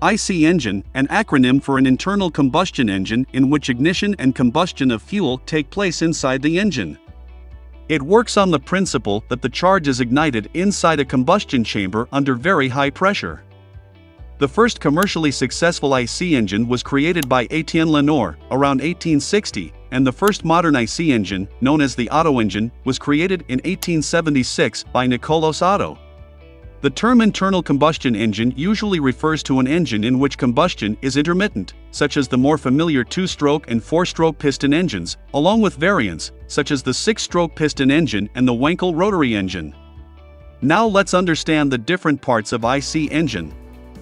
IC engine, an acronym for an internal combustion engine in which ignition and combustion of fuel take place inside the engine. It works on the principle that the charge is ignited inside a combustion chamber under very high pressure. The first commercially successful IC engine was created by Etienne Lenoir around 1860, and the first modern IC engine, known as the Otto engine, was created in 1876 by Nicolas Otto. The term internal combustion engine usually refers to an engine in which combustion is intermittent, such as the more familiar 2-stroke and 4-stroke piston engines, along with variants, such as the 6-stroke piston engine and the Wankel rotary engine. Now let's understand the different parts of IC engine.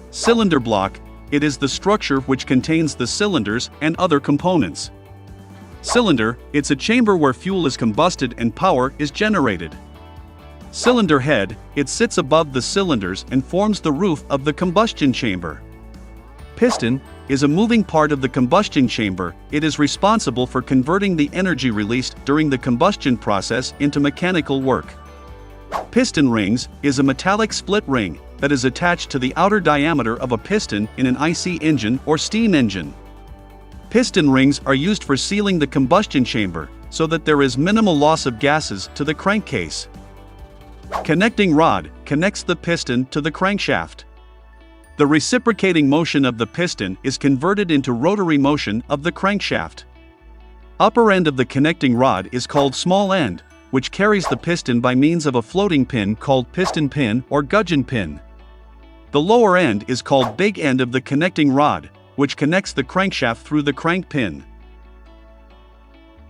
Cylinder block. It is the structure which contains the cylinders and other components. Cylinder. It's a chamber where fuel is combusted and power is generated. Cylinder head. It sits above the cylinders and forms the roof of the combustion chamber. Piston is a moving part of the combustion chamber. It is responsible for converting the energy released during the combustion process into mechanical work. Piston rings is a metallic split ring that is attached to the outer diameter of a piston in an IC engine or steam engine. Piston rings are used for sealing the combustion chamber so that there is minimal loss of gases to the crankcase. Connecting rod connects the piston to the crankshaft. The reciprocating motion of the piston is converted into rotary motion of the crankshaft. Upper end of the connecting rod is called small end, which carries the piston by means of a floating pin called piston pin or gudgeon pin. The lower end is called big end of the connecting rod, which connects the crankshaft through the crank pin.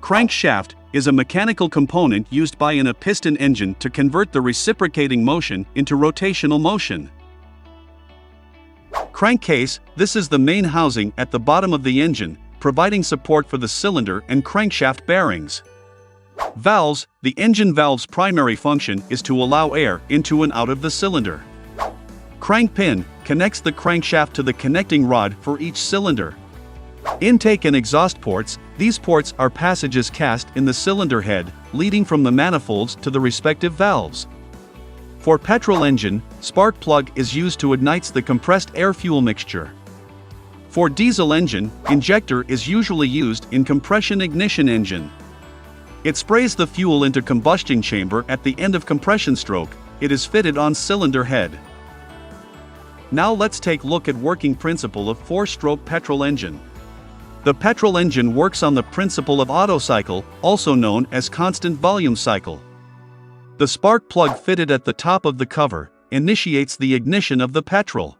Crankshaft is a mechanical component used by a piston engine to convert the reciprocating motion into rotational motion. Crankcase. This is the main housing at the bottom of the engine, providing support for the cylinder and crankshaft bearings. Valves. The engine valve's primary function is to allow air into and out of the cylinder. Crank pin connects the crankshaft to the connecting rod for each cylinder. Intake and exhaust ports. These ports are passages cast in the cylinder head, leading from the manifolds to the respective valves. For petrol engine, spark plug is used to ignite the compressed air-fuel mixture. For diesel engine, injector is usually used in compression ignition engine. It sprays the fuel into combustion chamber at the end of compression stroke. It is fitted on cylinder head. Now let's take a look at working principle of 4-stroke petrol engine. The petrol engine works on the principle of Otto cycle, also known as constant volume cycle. The spark plug fitted at the top of the cover initiates the ignition of the petrol.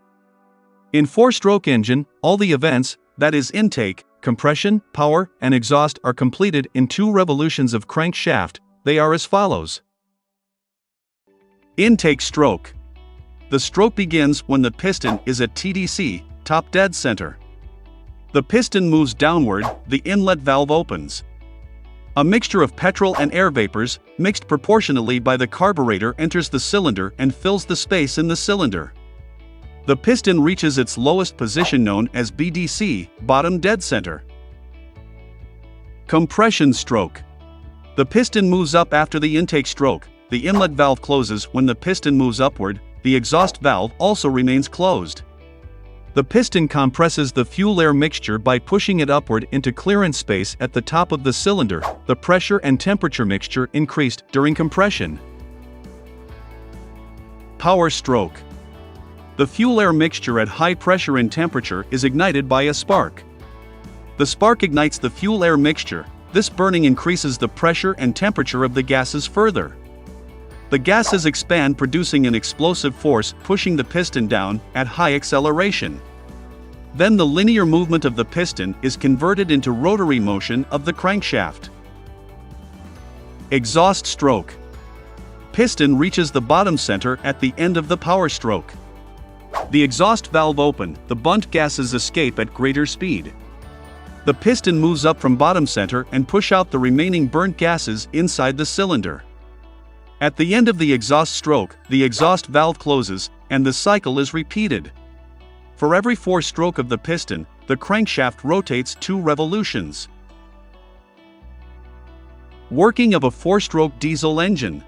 In 4-stroke engine, all the events, that is intake, compression, power, and exhaust, are completed in 2 revolutions of crankshaft. They are as follows. Intake stroke. The stroke begins when the piston is at TDC, top dead center. The piston moves downward, the inlet valve opens. A mixture of petrol and air vapors, mixed proportionally by the carburetor, enters the cylinder and fills the space in the cylinder. The piston reaches its lowest position known as BDC, bottom dead center. Compression stroke. The piston moves up after the intake stroke, the inlet valve closes when the piston moves upward, the exhaust valve also remains closed. The piston compresses the fuel-air mixture by pushing it upward into clearance space at the top of the cylinder. The pressure and temperature mixture increased during compression. Power stroke. The fuel-air mixture at high pressure and temperature is ignited by a spark. The spark ignites the fuel-air mixture. This burning increases the pressure and temperature of the gases further. The gases expand, producing an explosive force pushing the piston down at high acceleration. Then the linear movement of the piston is converted into rotary motion of the crankshaft. Exhaust stroke. Piston reaches the bottom center at the end of the power stroke. The exhaust valve open, the burnt gases escape at greater speed. The piston moves up from bottom center and push out the remaining burnt gases inside the cylinder. At the end of the exhaust stroke, the exhaust valve closes, and the cycle is repeated. For every 4 stroke of the piston, the crankshaft rotates 2 revolutions. Working of a 4-stroke diesel engine.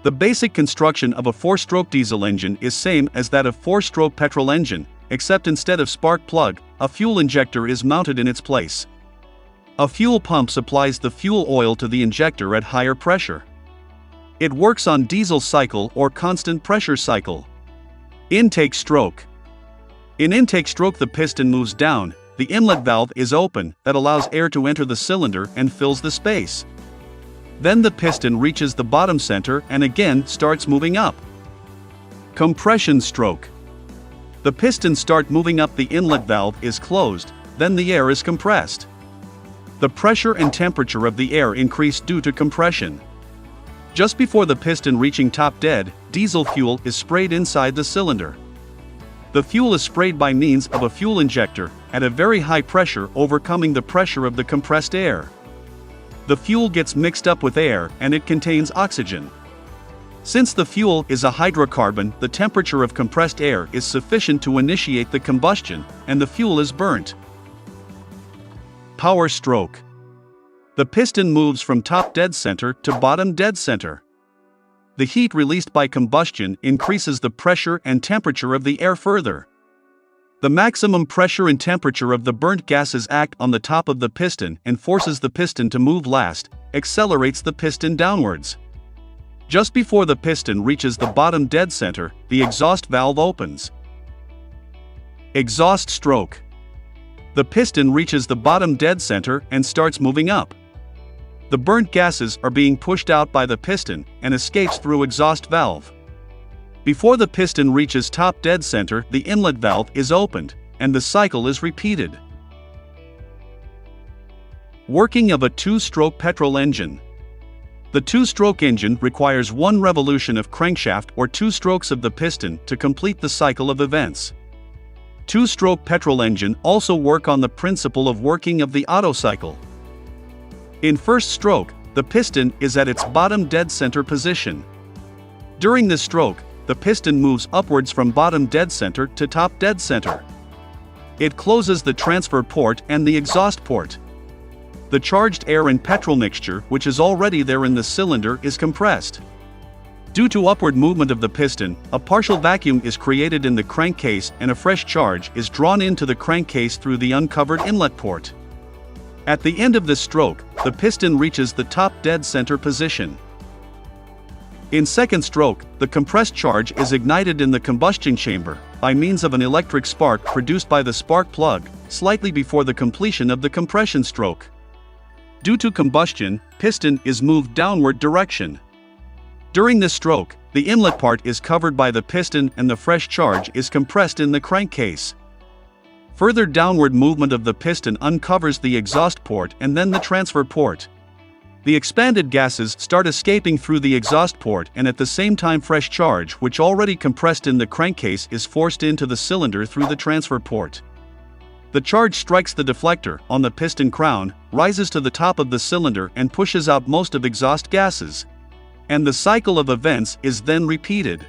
The basic construction of a 4-stroke diesel engine is same as that of 4-stroke petrol engine. except instead of spark plug, a fuel injector is mounted in its place. A fuel pump supplies the fuel oil to the injector at higher pressure. It works on diesel cycle or constant pressure cycle. Intake stroke. In intake stroke, the piston moves down, the inlet valve is open, that allows air to enter the cylinder and fills the space. Then the piston reaches the bottom center and again starts moving up. Compression stroke. The piston starts moving up, the inlet valve is closed, then the air is compressed. The pressure and temperature of the air increase due to compression. Just before the piston reaching top dead, diesel fuel is sprayed inside the cylinder. The fuel is sprayed by means of a fuel injector at a very high pressure, overcoming the pressure of the compressed air. The fuel gets mixed up with air and it contains oxygen. Since the fuel is a hydrocarbon, the temperature of compressed air is sufficient to initiate the combustion, and the fuel is burnt. Power stroke. The piston moves from top dead center to bottom dead center. The heat released by combustion increases the pressure and temperature of the air further. The maximum pressure and temperature of the burnt gases act on the top of the piston and forces the piston to move last, accelerates the piston downwards. Just before the piston reaches the bottom dead center, the exhaust valve opens. Exhaust stroke. The piston reaches the bottom dead center and starts moving up. The burnt gases are being pushed out by the piston and escapes through exhaust valve. Before the piston reaches top dead center, the inlet valve is opened, and the cycle is repeated. Working of a two-stroke petrol engine. The two-stroke engine requires one revolution of crankshaft or two strokes of the piston to complete the cycle of events. Two-stroke petrol engine also work on the principle of working of the Otto cycle. In first stroke, the piston is at its bottom dead center position. During this stroke, the piston moves upwards from bottom dead center to top dead center. It closes the transfer port and the exhaust port. The charged air and petrol mixture, which is already there in the cylinder, is compressed. Due to upward movement of the piston, a partial vacuum is created in the crankcase and a fresh charge is drawn into the crankcase through the uncovered inlet port. At the end of this stroke, the piston reaches the top dead center position. In second stroke, the compressed charge is ignited in the combustion chamber by means of an electric spark produced by the spark plug, slightly before the completion of the compression stroke. Due to combustion, piston is moved downward direction. During this stroke, the inlet part is covered by the piston and the fresh charge is compressed in the crankcase. Further downward movement of the piston uncovers the exhaust port and then the transfer port. The expanded gases start escaping through the exhaust port, and at the same time fresh charge, which already compressed in the crankcase, is forced into the cylinder through the transfer port. The charge strikes the deflector on the piston crown, rises to the top of the cylinder and pushes out most of exhaust gases. And the cycle of events is then repeated.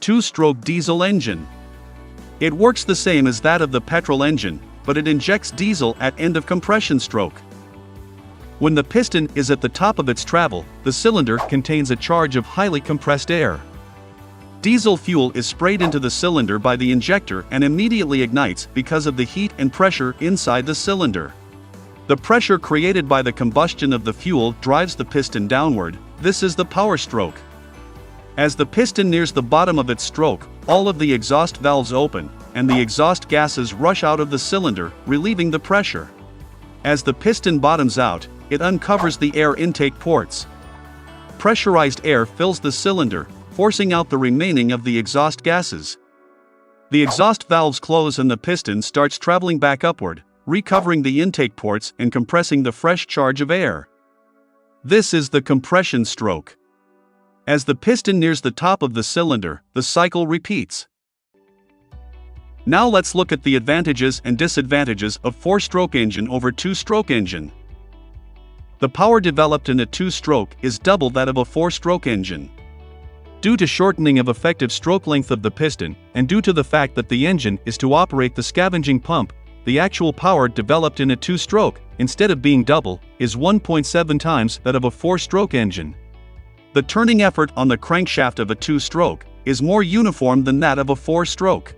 Two-stroke diesel engine. It works the same as that of the petrol engine, but it injects diesel at end of compression stroke. When the piston is at the top of its travel, the cylinder contains a charge of highly compressed air. Diesel fuel is sprayed into the cylinder by the injector and immediately ignites because of the heat and pressure inside the cylinder. The pressure created by the combustion of the fuel drives the piston downward. This is the power stroke. As the piston nears the bottom of its stroke, all of the exhaust valves open, and the exhaust gases rush out of the cylinder, relieving the pressure. As the piston bottoms out, it uncovers the air intake ports. Pressurized air fills the cylinder, forcing out the remaining of the exhaust gases. The exhaust valves close and the piston starts traveling back upward, recovering the intake ports and compressing the fresh charge of air. This is the compression stroke. As the piston nears the top of the cylinder, the cycle repeats. Now let's look at the advantages and disadvantages of four-stroke engine over two-stroke engine. The power developed in a two-stroke is double that of a four-stroke engine. Due to shortening of effective stroke length of the piston, and due to the fact that the engine is to operate the scavenging pump, the actual power developed in a two-stroke, instead of being double, is 1.7 times that of a four-stroke engine. The turning effort on the crankshaft of a two-stroke is more uniform than that of a 4-stroke.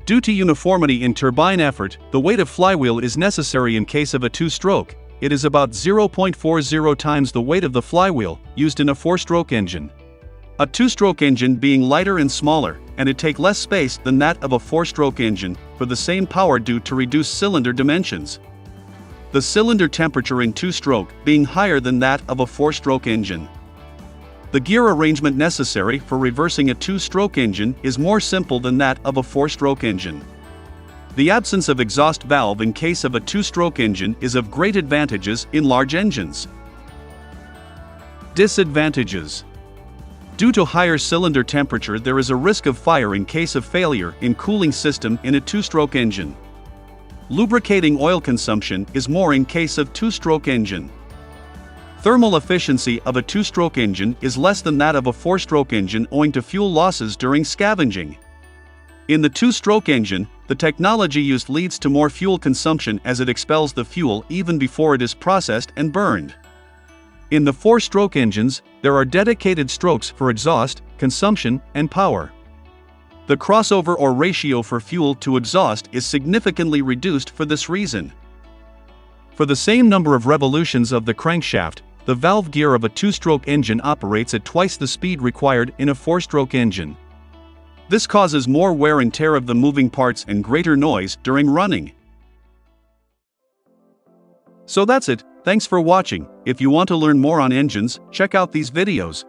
Due to uniformity in turbine effort, the weight of flywheel is necessary in case of a 2-stroke. It is about 0.40 times the weight of the flywheel used in a 4-stroke engine. A 2-stroke engine being lighter and smaller, and it take less space than that of a 4-stroke engine for the same power due to reduced cylinder dimensions. The cylinder temperature in 2-stroke being higher than that of a 4-stroke engine. The gear arrangement necessary for reversing a 2-stroke engine is more simple than that of a 4-stroke engine. The absence of exhaust valve in case of a 2-stroke engine is of great advantages in large engines. Disadvantages. Due to higher cylinder temperature, there is a risk of fire in case of failure in cooling system in a 2-stroke engine. Lubricating oil consumption is more in case of 2-stroke engine. Thermal efficiency of a 2-stroke engine is less than that of a 4-stroke engine owing to fuel losses during scavenging. In the 2-stroke engine, the technology used leads to more fuel consumption as it expels the fuel even before it is processed and burned. In the 4-stroke engines, there are dedicated strokes for exhaust, consumption, and power. The crossover or ratio for fuel to exhaust is significantly reduced for this reason. For the same number of revolutions of the crankshaft, the valve gear of a 2-stroke engine operates at twice the speed required in a 4-stroke engine. This causes more wear and tear of the moving parts and greater noise during running. So that's it, thanks for watching. If you want to learn more on engines, check out these videos.